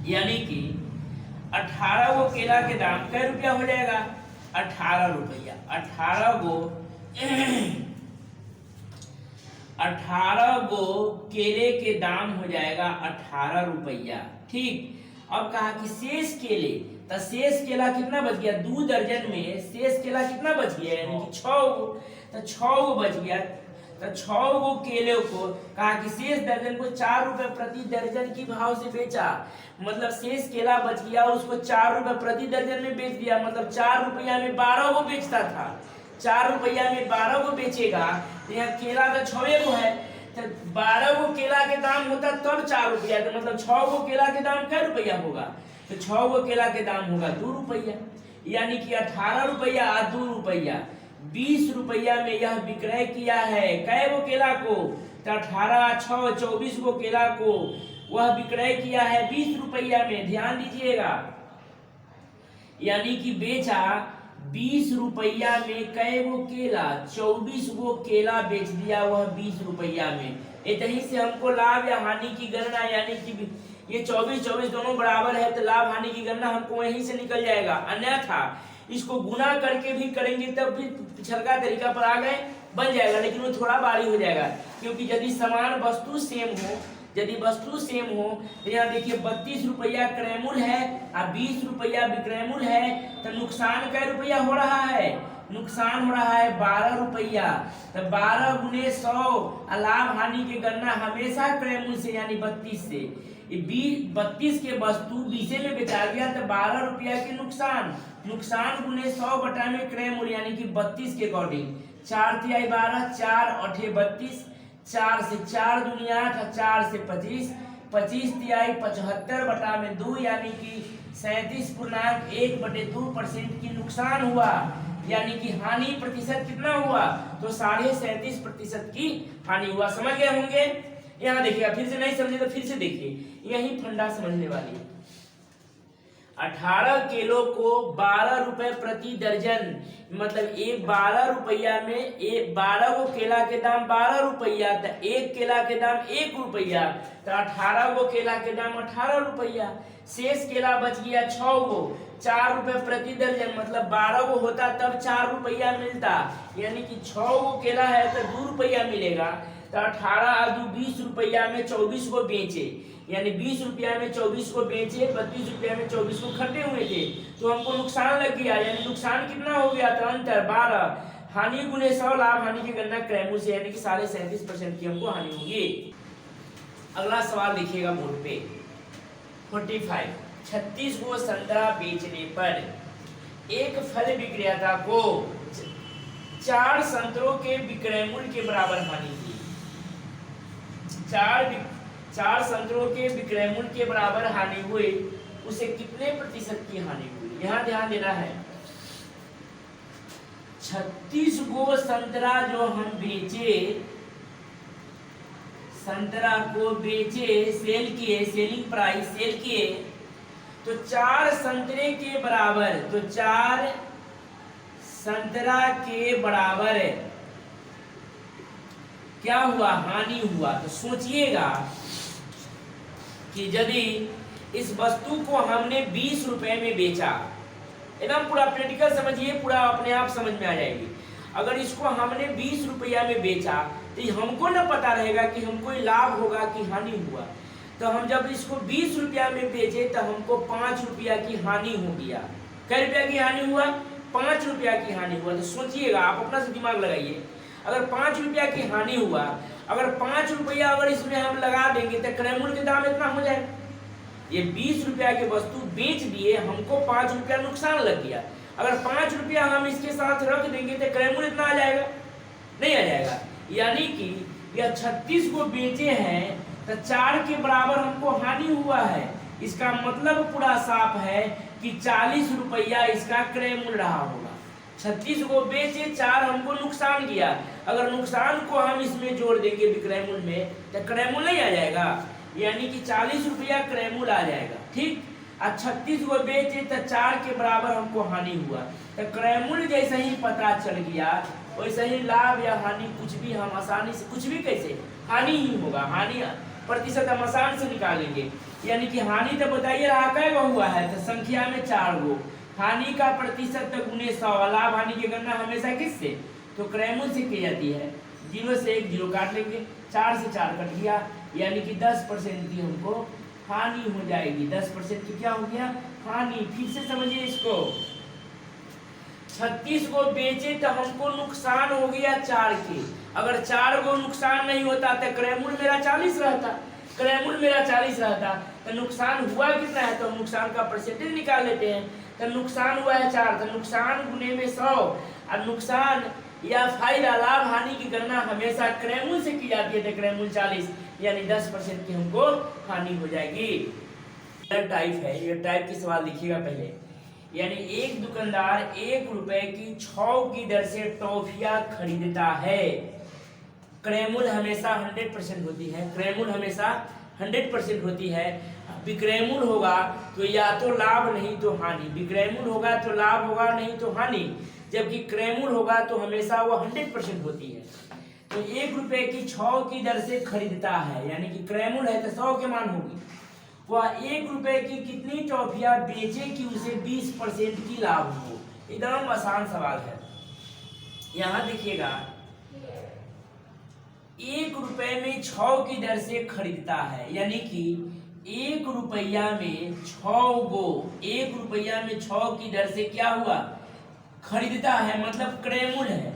यानी कि 18 गो केला के दाम कै रुपया हो जाएगा? 18 रुपया। 18 गो केले के दाम हो जाएगा 18 रुपया, ठीक। अब कहा कि शेष केले, तो शेष केला कितना बच गया? 2 दर्जन में शेष केला कितना बच गया? यानी कि 6 गो, तो 6 गो बच गया। तो 6 गो केले को कहा कि शेष दर्जन को 4 रुपए प्रति दर्जन की भाव से बेचा, मतलब शेष केला बच गया और उसको 4 रुपए प्रति दर्जन में बेच दिया, मतलब 4 रुपया में 12 गो बेचता था। 4 रुपया में 12 गो बेचेगा, तो यहाँ केला तो 6 गो है, तो 12 गो केला के दाम होता तब 4 रुपया, तो मतलब 6 गो केला के दाम कै रुपया होगा? तो 6 गो केला के दाम होगा 2 रुपया, यानी कि 18 रुपया और 2 रुपया 20 रुपया में यह विक्रय किया है। कै गो केला को? तो 18 6 24 गो केला को वह विक्रय किया है 20 रुपया में। ध्यान दीजिएगा, यानी कि बेचा 20 रुपया में कै गो केला? 24 गो केला बेच दिया वह 20 रुपया में। इतनी से हमको लाभ या हानि की गणना, यानी कि ये 24 दोनों बराबर है, तो लाभ हानि की गणना हमको वहीं से निकल जाएगा। अन्यथा इसको गुना करके भी करेंगे तब भी पिछलका तरीका पर आ गए बन जाएगा, लेकिन वो थोड़ा भारी हो जाएगा, क्योंकि यदि समान वस्तु सेम हो, यदि वस्तु सेम हो, तो यहाँ देखिए 32 रुपया क्रय मूल्य है और 20 रुपया विक्रय मूल्य है, तो नुकसान कै रुपया हो रहा है? नुकसान हो रहा है 12 रुपया। तो 12 गुने 100, लाभ हानि की गणना हमेशा क्रय मूल्य से, यानी 32 से। 32 के वस्तु 20 में बेचा गया, तो 12 रुपया के नुकसान गुने 100 बटा में क्रय मूल्य, यानी कि 32 के अकॉर्डिंग। 4 तिहाई 12, 4 8 32, 4 से 4 दूनी 8, 4 से 25, 25 तिहाई 75 बटा में 2, यानी कि 37.1/2% की नुकसान हुआ, यानी कि हानि प्रतिशत कितना हुआ? तो 37.5% की हानि हुआ। समझ गए होंगे? यहाँ देखिएगा, फिर से नहीं समझे तो फिर से देखिए, यही फंडा समझने वाली है। 18 केलो को 12 रुपए प्रति दर्जन, मतलब एक 12 रुपया में एक 12 गो केला के दाम 12 रुपया, तो एक केला के दाम 1 रुपया, तो 18 गो केला के दाम 18 रुपया। शेष केला बच गया 6 गो, 4 रुपए प्रति दर्जन, मतलब 12 गो होता तब 4 रुपया मिलता, यानी कि 6 गो केला है तो 2 रुपया मिलेगा। तो 18 और 2 20 रुपया में 24 को बेचे, यानी 20 रुपया में 24 को बेचे, 32 रुपया में 24 को खरीदे हुए थे, तो हमको नुकसान लग गया, यानी नुकसान कितना हो गया था, अंतर 12, हानि गुने 100, लाभ हानि की गणना क्रयमूल्य से, यानी कि 37.5% की हमको हानि होगी। अगला सवाल देखिएगा बोर्ड पे 45, 36 गो संतरा बेचने पर एक फल विक्रेता को 4 संतरों के विक्रय मूल्य के बराबर हानि हुई। 4 संतरों के विक्रय मूल्य के बराबर हानि हुई, उसे कितने प्रतिशत की हानि हुई, यहाँ ध्यान देना है। 36 गो संतरा जो हम बेचे, संतरा को बेचे, सेल किए, सेलिंग प्राइस सेल किए, तो 4 संतरे के बराबर, तो 4 संतरा के बराबर क्या हुआ, हानि हुआ। तो सोचिएगा कि यदि इस वस्तु को हमने 20 रुपए में बेचा, एकदम पूरा प्रैक्टिकल समझिए, पूरा अपने आप समझ में आ जाएगी। अगर इसको हमने 20 रुपया में बेचा तो हमको न पता रहेगा कि हमको लाभ होगा कि हानि हुआ। तो हम जब इसको 20 रुपया में बेचे तो हमको 5 रुपया की हानि हो गया। कै रुपया की हानि हुआ, 5 रुपया की हानि हुआ। तो सोचिएगा, आप अपना से दिमाग लगाइए, अगर 5 रुपया की हानि हुआ, अगर 5 रुपया अगर इसमें हम लगा देंगे तो क्रय मूल्य के दाम इतना हो जाएगा। ये 20 रुपया की वस्तु बेच दिए, हमको 5 रुपया नुकसान लग गया। अगर 5 रुपया हम इसके साथ रख देंगे तो क्रय मूल्य इतना आ जाएगा, नहीं आ जाएगा। यानी कि यह 36 को बेचे हैं तो 4 के बराबर हमको हानि हुआ है। इसका मतलब पूरा साफ है कि 40 रुपया इसका क्रय मूल्य रहा होगा। 36 को बेचे, 4 हमको नुकसान किया, अगर नुकसान को हम इसमें जोड़ देंगे विक्रय मूल्य में तो क्रय मूल्य नहीं आ जाएगा, यानी कि 40 रुपया क्रय मूल्य आ जाएगा। ठीक, और 36 को बेचे तो 4 के बराबर हमको हानि हुआ। तो क्रय मूल्य जैसे ही पता चल गया, वैसे ही लाभ या हानि कुछ भी हम आसानी से, कुछ भी कैसे, हानि ही होगा। हानि प्रतिशत हम आसान से निकालेंगे, यानी कि हानि तो बताइए रहा कै गो हुआ है, तो संख्या में 4 गो, हानि का प्रतिशत तो गुने 100, लाभ हानि की गणना हमेशा किससे, तो क्रय मूल्य से की जाती है। 0 से 1 0 काट लेंगे, 4 से 4 कट गया, यानी कि 10% की हमको हानि हो जाएगी। 10% की क्या हो गया, हानि। फिर से समझिए इसको, 36 को बेचे तो हमको नुकसान हो गया 4 के, अगर 4 को नुकसान नहीं होता तो क्रय मूल्य मेरा 40 रहता, क्रय मूल्य मेरा 40 रहता, तो नुकसान हुआ कितना है, तो नुकसान का परसेंटेज निकाल लेते हैं। तो नुकसान हुआ है 4, तो नुकसान गुने में 100, और नुकसान या फायदा लाभ हानि की गणना हमेशा क्रय मूल्य से की जाती है, तो क्रय मूल्य 40, यानी 10% की हमको हानि हो जाएगी। टाइप है, ये टाइप की सवाल लिखिएगा पहले, यानी एक दुकानदार 1 रुपए की 6 की दर से टॉफियां खरीदता है। क्रय मूल्य हमेशा 100% होती है, क्रय मूल्य हमेशा 100% होती है। विक्रय मूल्य होगा तो या तो लाभ नहीं तो हानि, विक्रय मूल्य होगा तो लाभ होगा नहीं तो हानि, जबकि क्रय मूल्य होगा तो हमेशा वो 100% होती है। तो 1 रुपए की 6 की दर से खरीदता है, यानी कि क्रय मूल्य है तो 100 के मान होगी। वह 1 रुपए की कितनी टॉफियां बेचे कि उसे 20% की लाभ हो। एकदम आसान सवाल है। यहाँ देखिएगा, 1 रुपए में 6 की दर से खरीदता है, यानी कि 1 रुपया में 6 गो, 1 रुपया में 6 की दर से क्या हुआ, खरीदता है, मतलब क्रय मूल्य है।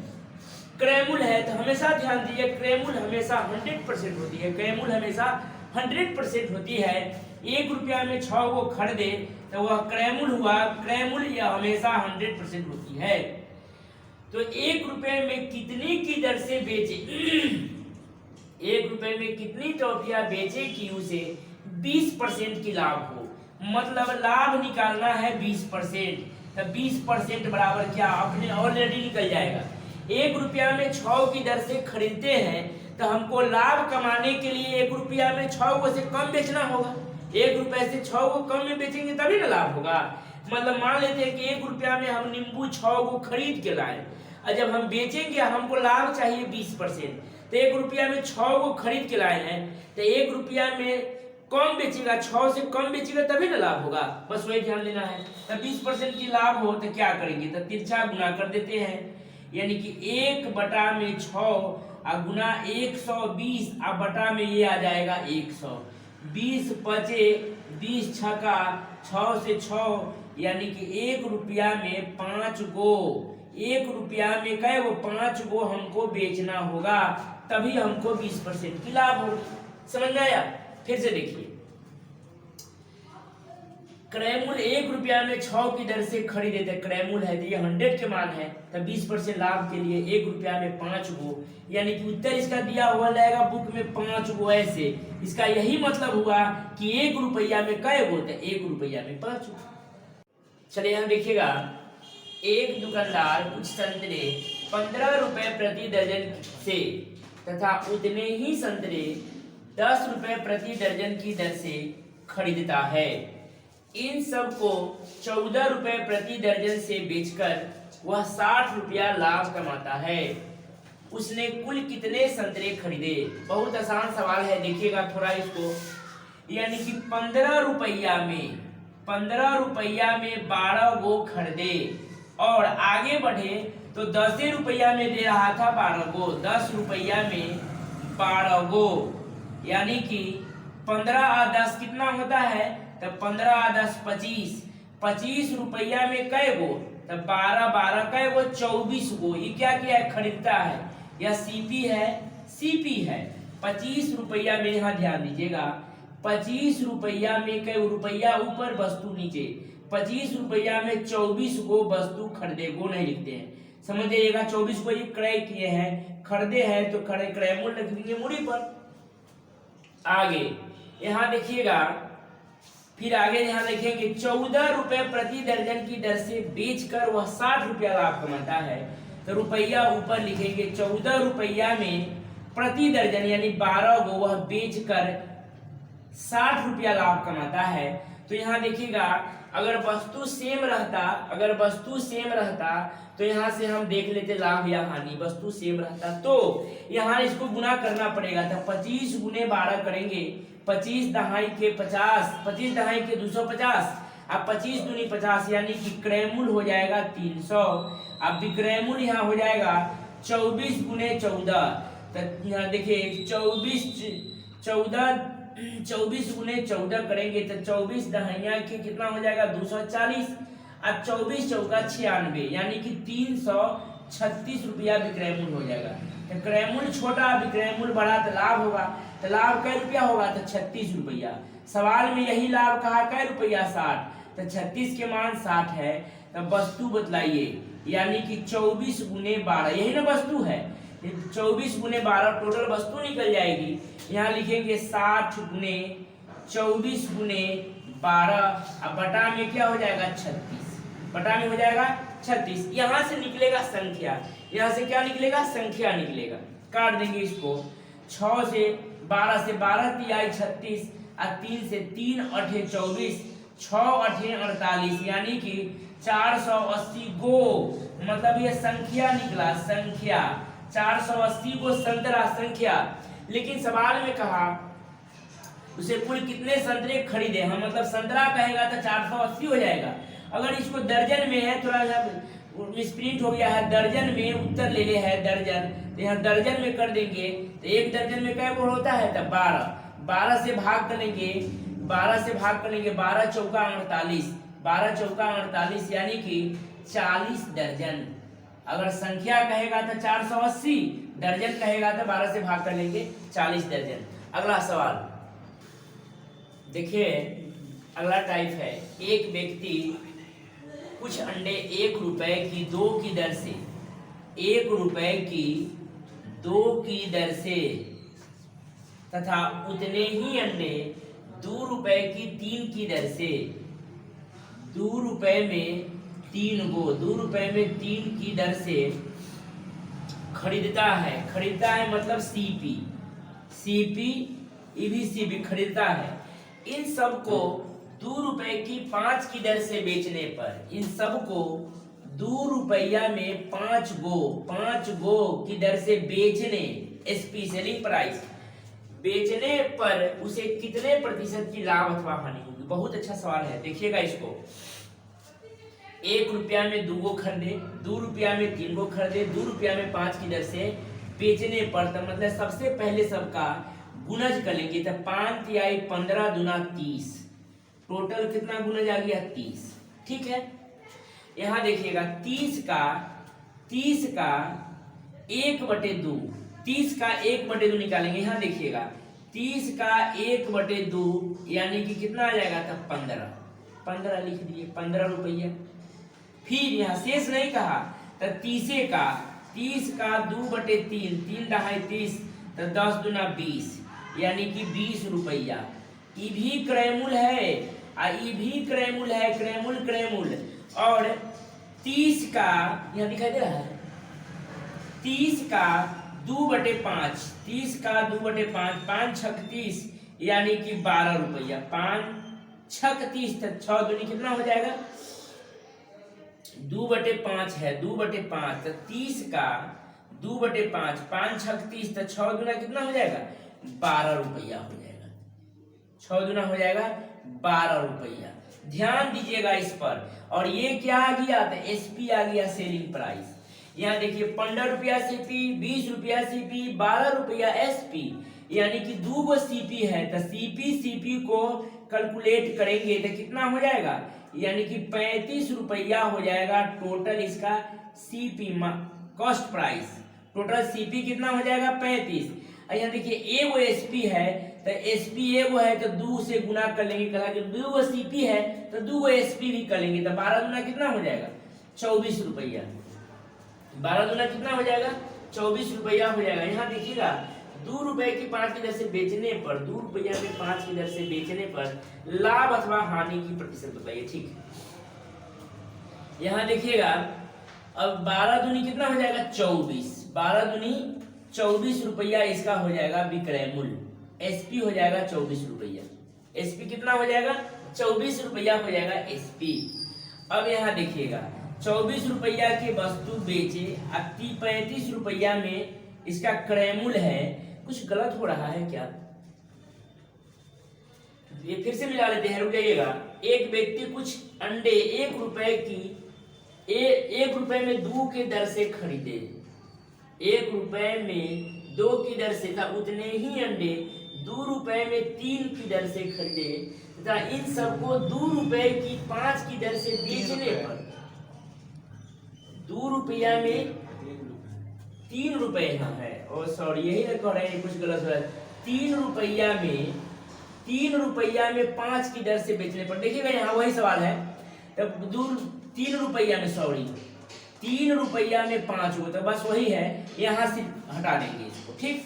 क्रय मूल्य है तो हमेशा ध्यान दीजिए, क्रय मूल्य हमेशा 100% होती है, क्रय मूल्य हमेशा 100% होती है। 1 रुपया में 6 को खरीदे तो वह क्रय मूल्य हुआ, क्रय मूल्य हमेशा 100% होती है। तो 1 रुपये में कितनी की दर से बेचे 1 रुपये में कितनी टॉफियां बेचे कि उसे 20% की लाभ हो, मतलब लाभ निकालना है 20%। तो 20% बराबर क्या, अपने ऑलरेडी निकल जाएगा। 1 रुपया में 6 की दर से खरीदते हैं तो हमको लाभ कमाने के लिए 1 रुपया में 6 को से कम बेचना होगा, 1 रुपए से 6 को कम में बेचेंगे तभी ना लाभ होगा। मतलब मान लेते हैं कि 1 रुपया में हम नींबू 6 को खरीद के लाए, और जब हम बेचेंगे हमको लाभ चाहिए 20%, तो 1 रुपया में 6 को खरीद के लाए हैं, तो 1 रुपया में कम बेचेगा, 6 से कम बेचेगा तभी ना लाभ होगा। बस वही ध्यान देना है। तो 20% की लाभ हो तो क्या करेंगे, तो तिरछा गुना कर देते हैं, यानी कि 1/6 और गुना 120 और बटा में ये आ जाएगा 100। 20 बचे 20 छका 6 से 6, यानी कि 1 रुपया में 5 गो, 1 रुपया में कै गो 5 गो हमको बेचना होगा, तभी हमको 20% की लाभ होगी। समझ में आया? फिर से देखिए, क्रयमूल्य 1 रुपया में 6 की दर से खरीदे थे, क्रयमूल्य है तो ये 100 के मान है, तो 20% लाभ के लिए 1 रुपया में 5 गो, यानी कि उत्तर इसका दिया हुआ रहेगा बुक में 5 गो। ऐसे इसका यही मतलब हुआ कि 1 रुपया में कै गो, तो 1 रुपया में 5 गो। चलिए हम देखिएगा, एक दुकानदार कुछ संतरे 15 रुपए प्रति दर्जन से तथा उतने ही संतरे 10 रुपए प्रति दर्जन की दर से खरीदता है। इन सब को 14 रुपए प्रति दर्जन से बेचकर वह 60 रुपया लाभ कमाता है। उसने कुल कितने संतरे खरीदे? बहुत आसान सवाल है, देखिएगा थोड़ा इसको। यानी कि 15 रुपया में 12 गो खरीदे, और आगे बढ़े तो 10 रुपया में दे रहा था 12 गो, 10 रुपया में 12 गो, यानी कि 15 और 10 कितना होता है, तो 15 और 10 25, 25 रुपया में कै गो, तो 12 12 कै गो 24 गो। ये क्या किया है, खरीदता है, यह सीपी है। 25 रुपया में, यहाँ ध्यान दीजिएगा, 25 रुपया में कै रुपया ऊपर वस्तु नीचे, 25 रुपया में 24 गो वस्तु खरीदे, गो नहीं लिखते हैं, समझ जाइएगा। 24 को ये क्रय किए हैं, खरीदे हैं, तो क्रय मूल्य लिख देंगे मूड़ी पर। आगे यहाँ देखिएगा, फिर आगे यहाँ देखेंगे 14 रुपए प्रति दर्जन की दर से बेचकर वह 60 रुपया लाभ कमाता है, तो रुपया ऊपर लिखेंगे। 14 रुपया में प्रति दर्जन यानी 12 गो वह बेचकर 60 रुपया लाभ कमाता है। तो यहाँ देखिएगा, अगर वस्तु सेम रहता तो यहाँ से हम देख लेते लाभ या हानि। वस्तु सेम रहता तो यहाँ इसको गुना करना पड़ेगा, तो 25 गुने 12 करेंगे, 25 दहाई के 50, 25 दहाई के 250, अब 25 दूनी 50, यानी कि क्रयमूल्य हो जाएगा 300। अब विक्रयमूल्य यहाँ हो जाएगा 24 गुने 14, तो यहाँ देखिए 24 गुने 14 करेंगे तो 24 दहाइया के कितना हो जाएगा 240, अब 24 चौका 96, यानी कि 336 रुपया विक्रयमूल्य हो जाएगा। तो क्रयमूल्य छोटा विक्रयमूल्य बड़ा तो लाभ होगा, तो लाभ कै रुपया होगा, तो 36 रुपया। सवाल में यही लाभ कहा कै रुपया 60, तो 36 के मान 60 है। तो वस्तु बतलाइए, यानी कि 24 गुने 12, यही ना वस्तु है, 24 गुने 12 टोटल वस्तु निकल जाएगी। यहाँ लिखेंगे 60 गुने 24 गुने 12, अब बटा में क्या हो जाएगा 36, बटा में हो जाएगा 36। यहाँ से निकलेगा संख्या, यहाँ से क्या निकलेगा, संख्या निकलेगा। काट देंगे इसको, 6 से 12 से 12 तिहाई 36, और 3 से 3 8 24, 6 8 48, यानी कि 480 गो, मतलब ये संख्या निकला, संख्या 480 गो संतरा संख्या। लेकिन सवाल में कहा उसे कुल कितने संतरे खरीदे, हम मतलब संतरा कहेगा तो 480 हो जाएगा। अगर इसको दर्जन में है, थोड़ा सा मिसप्रिंट हो गया है, दर्जन में उत्तर ले ले है दर्जन, तो यहाँ दर्जन में कर देंगे, तो एक दर्जन में कै गो होता है, तो 12, 12 से भाग करेंगे, 12 से भाग करेंगे, 12 चौका 48, 12 चौका 48, यानी कि 40 दर्जन। अगर संख्या कहेगा तो 480, दर्जन कहेगा तो 12 से भाग कर लेंगे, 40 दर्जन। अगला सवाल देखिए, अगला टाइप है, एक व्यक्ति कुछ अंडे 1 रुपए की 2 की दर से, 1 रुपए की 2 की दर से तथा उतने ही अंडे 2 रुपए की 3 की दर से 2 रुपए में 3 गो, 2 रुपए में 3 की दर से खरीदता है मतलब सीपी, सीपी खरीदता है। इन सबको 2 रुपए की 5 की दर से बेचने पर, इन सबको 2 रुपया में 5 गो की दर से बेचने, एसपी सेलिंग प्राइस, बेचने पर उसे कितने प्रतिशत की लाभ अथवा हानि होगी। बहुत अच्छा सवाल है, देखिएगा इसको। 1 रुपया में 2 गो खरीदे, 2 रुपया में 3 गो खरीदे, 2 रुपया में 5 की दर से बेचने पर, तो मतलब सबसे पहले सबका गुणज करेंगे तो 5 तिहाई 15 दूना 30, टोटल कितना गुणज आ गया 30। ठीक है, यहां देखिएगा 30 का 1/2, 30 का 1/2 निकालेंगे। यहां देखिएगा 30 का 1/2 यानी कि कितना आ जाएगा, तब 15 लिख दिए, 15 रुपया। फिर यहाँ शेष नहीं कहा तो 30 का 2/3, 3 दहाई 30, तो 10 दूना 20 यानी कि 20 रुपया। ई भी क्रयमूल है, ई भी क्रयमूल है, क्रयमूल। और 30 का यहाँ दिखाई दे रहा है, 30 का 2/5, 30 का 2/5, 5 छक 30 यानी कि 12 रुपया। 5 छक 30 तो 6 दूनी कितना हो जाएगा, 2/5 है, 2/5 तो 30 का 2/5, 5 छक 30 तो 6 दूना कितना हो जाएगा, 12 रुपया हो जाएगा। 6 दूना हो जाएगा 12 रुपया। ध्यान दीजिएगा इस पर। और ये क्या आ गया, तो एसपी आ गया, सेलिंग प्राइस। यहाँ देखिए 15 रुपया सीपी, 20 रुपया सीपी, 12 रुपया एसपी, यानी कि 2 गो सीपी है, तो सीपी को कैलकुलेट करेंगे तो कितना हो जाएगा, यानी कि 35 रुपया हो जाएगा टोटल इसका CP cost price. Total CP कितना हो जाएगा, 35। यहाँ देखिए एगो एसपी है, तो एसपी एगो है तो 2 से गुना कर लेंगे, कहा कि 2 गो सीपी है तो 2 गो एसपी भी कर लेंगे, तो 12 दूना कितना हो जाएगा, 24 रुपया। 12 दूना कितना हो जाएगा, 24 रुपया हो जाएगा। यहाँ देखिएगा 2 रुपए की 5 की दर से बेचने पर, 2 रुपया में 5 की दर से बेचने पर लाभ अथवा हानि की प्रतिशत बताइए। ठीक है, यहाँ देखिएगा अब 12 दूनी कितना हो जाएगा, 24, 12 दूनी 24 रुपया इसका हो जाएगा विक्रय मूल्य। एसपी हो जाएगा 24 रुपया, एसपी कितना हो जाएगा, 24 रुपया हो जाएगा एसपी। अब यहाँ देखिएगा 24 रुपया की वस्तु बेचे, 35 रुपया में इसका क्रय मूल्य है। कुछ गलत हो रहा है क्या, ये फिर से मिला लेते हैं, रुक जाइएगा। एक व्यक्ति कुछ अंडे 1 रुपए में 2 की दर से खरीदे, 1 रुपए में 2 की दर से था, उतने ही अंडे 2 रुपए में 3 की दर से खरीदे तथा इन सबको 2 रुपए की 5 की दर से बेचने पर 2 रुपया में 3 रुपए यहाँ है, और सॉरी यही ना कह रहे हैं, कुछ गलत हो रहा है। 3 रुपया में 5 की दर से बेचने पर, देखिएगा यहाँ वही सवाल है, तब 3 रुपया में, सॉरी 3 रुपया में 5 हो, तो बस वही है, यहाँ से हटा देंगे इसको। ठीक,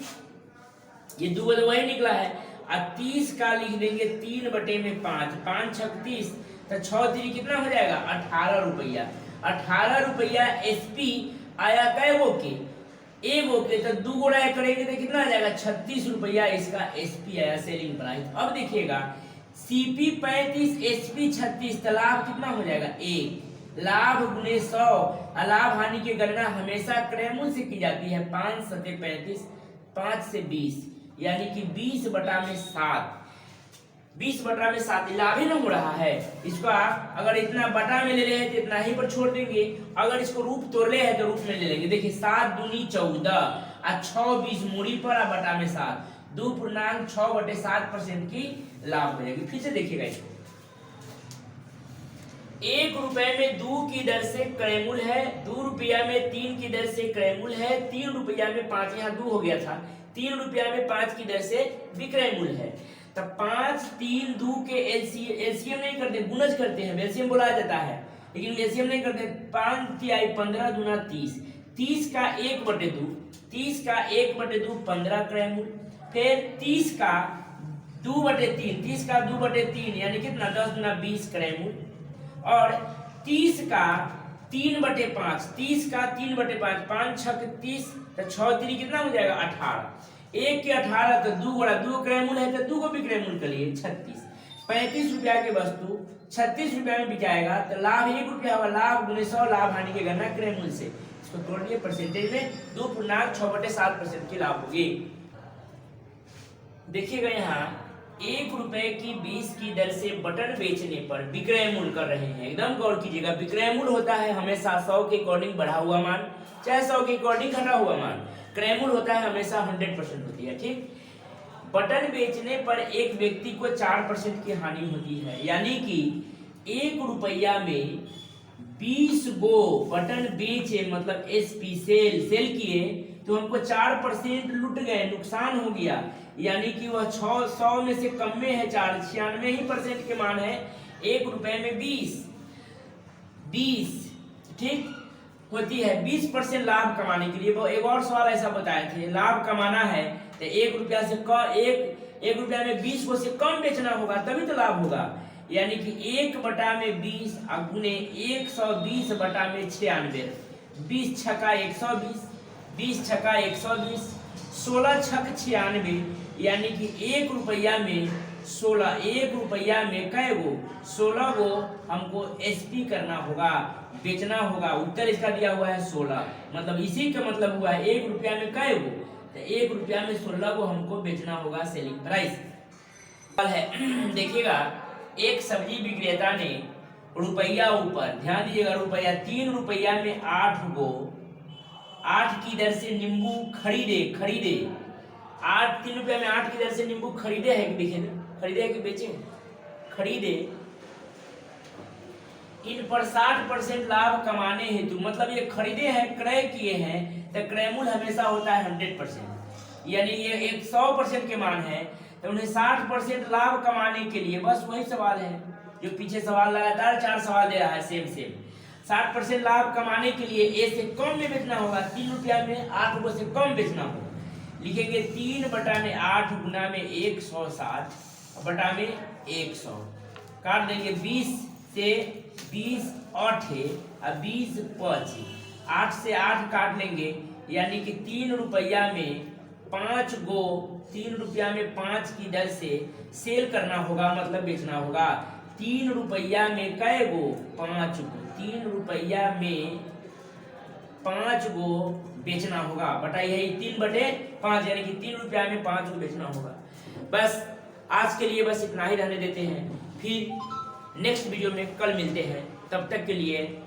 ये 2 तो वही निकला है। अब 30 का लिख देंगे 3/5, 5 छक 30, तो 6 3 कितना हो जाएगा, 18 रुपया। 18 रुपया एसपी आया कै गो के, एगो के, तो 2 गुणा करेंगे तो कितना आ जाएगा, 36 रुपया इसका एसपी आया, सेलिंग प्राइस। अब देखिएगा सीपी 35, एसपी 36, तो लाभ कितना हो जाएगा, 1। लाभ गुणे 100। लाभ हानि की गणना हमेशा क्रय मूल्य से की जाती है। 5 सते 35, 5 से 20 यानी कि 20/7, 20/7 लाभ ही न हो रहा है। इसको आप अगर इतना बटा में ले रहे हैं तो इतना ही पर छोड़ देंगे, अगर इसको रूप तोड़ ले है तो रूप में ले लेंगे। देखिए 7 दूनी 14 और 6 20 मूड़ी पर और बटा में 7, 2.6/7% की लाभ हो जाएगी। फिर से देखिएगा इसको, 1 रुपए में 2 की दर से क्रय मूल्य है, 2 रुपया में 3 की दर से क्रय मूल्य है, 3 रुपया में 5, यहाँ 2 हो गया था, 3 रुपया में 5 की दर से विक्रय मूल्य है। तो 5 3 2 के एलसीएम नहीं करते, गुणज करते हैं, एलसीएम बोला जाता है, लेकिन एलसीएम नहीं करते। 5 तिहाई 15 दूना 30, 30 का 1/2, 30 का 1/2 15 क्रय मूल्य, फिर 30 का 2/3, 30 का 2/3 यानी कितना, 10 दूना 20 क्रय मूल्य, और 30 का 3/5, 30 का 3/5, 5 छक 30, तो 6 3 कितना हो जाएगा, 18। 1 के 18 तो 2 गुणा 2 क्रय मूल्य है तो 2 को भी क्रय मूल्य कर लिए 36, 35 रुपया की वस्तु 36 रुपया में बिकाएगा तो लाभ 1 रुपया होगा। लाभ गुने 100 लाभ हानि की गणना क्रय मूल्य से। इसको तोड़ दिए परसेंटेज में 2.6/7% की लाभ होगी। देखिएगा यहाँ 1 रुपए की 20 की दर से बटन बेचने पर विक्रय मूल्य कर रहे हैं। एकदम गौर कीजिएगा, विक्रय मूल्य होता है हमेशा 100 के अकॉर्डिंग बढ़ा हुआ मान, चाहे 100 के अकॉर्डिंग घटा हुआ मान। क्रय मूल्य होता है हमेशा 100% होती है, ठीक। बटन बेचने पर एक व्यक्ति को 4% की हानि होती है, यानी कि 1 रुपया में 20 गो बटन बेचे, मतलब एसपी सेल किए तो हमको 4% लुट गए, नुकसान हो गया। यानी कि वह 100 में से कम में है, 96% के मान है। 1 रुपए में 20 ठीक होती है। 20% लाभ कमाने के लिए वो एक और सवाल ऐसा बताए थे, लाभ कमाना है तो 1 रुपया से एक रुपया में 20 को से कम बेचना होगा तभी तो लाभ होगा। यानी कि 1/20 गुने 120/96, 20 छक्का 120, 20 छक्का 120, 16 छक 96, यानी कि 1 रुपया में 16, 1 रुपया में कै गो 16 गो हमको एसपी करना होगा, बेचना होगा। उत्तर इसका दिया हुआ है 16, मतलब इसी का मतलब हुआ है 1 रुपया में कै गो, तो 1 रुपया में 16 गो हमको बेचना होगा, सेलिंग प्राइस है। देखिएगा एक सब्जी विक्रेता ने रुपया ऊपर, ध्यान दीजिएगा रुपया, 3 रुपया में 8 गो 8 की दर से नींबू खरीदे 3 रुपया में 8 की दर से नींबू खरीदे है कि बेचे, खरीदे। इन पर 60% लाभ कमाने हेतु, मतलब ये खरीदे हैं, क्रय किए हैं, तो क्रय मूल्य हमेशा होता है 100%, यानी ये 100% के मान है तो उन्हें 60% लाभ कमाने के लिए, बस वही सवाल है जो पीछे सवाल लगातार 4 सवाल दे रहा है सेम 60% लाभ कमाने के लिए ए से कम में बेचना होगा, 3 रुपया में 8 रुपये से कम बेचना होगा। लिखेंगे 3/8 गुना में 160 बटा में 100, काट देंगे 20 से 20 8 और 20 5, 8 से 8 काट लेंगे, यानी कि 3 रुपया में 5 गो, 3 रुपया में 5 की दर से सेल करना होगा, मतलब बेचना होगा। 3 रुपया में कै गो 5 गो, 3 रुपया में 5 गो बेचना होगा, बटा यही 3/5, यानी कि 3 रुपया में 5 गो बेचना होगा। बस आज के लिए बस इतना ही रहने देते हैं, फिर नेक्स्ट वीडियो में कल मिलते हैं, तब तक के लिए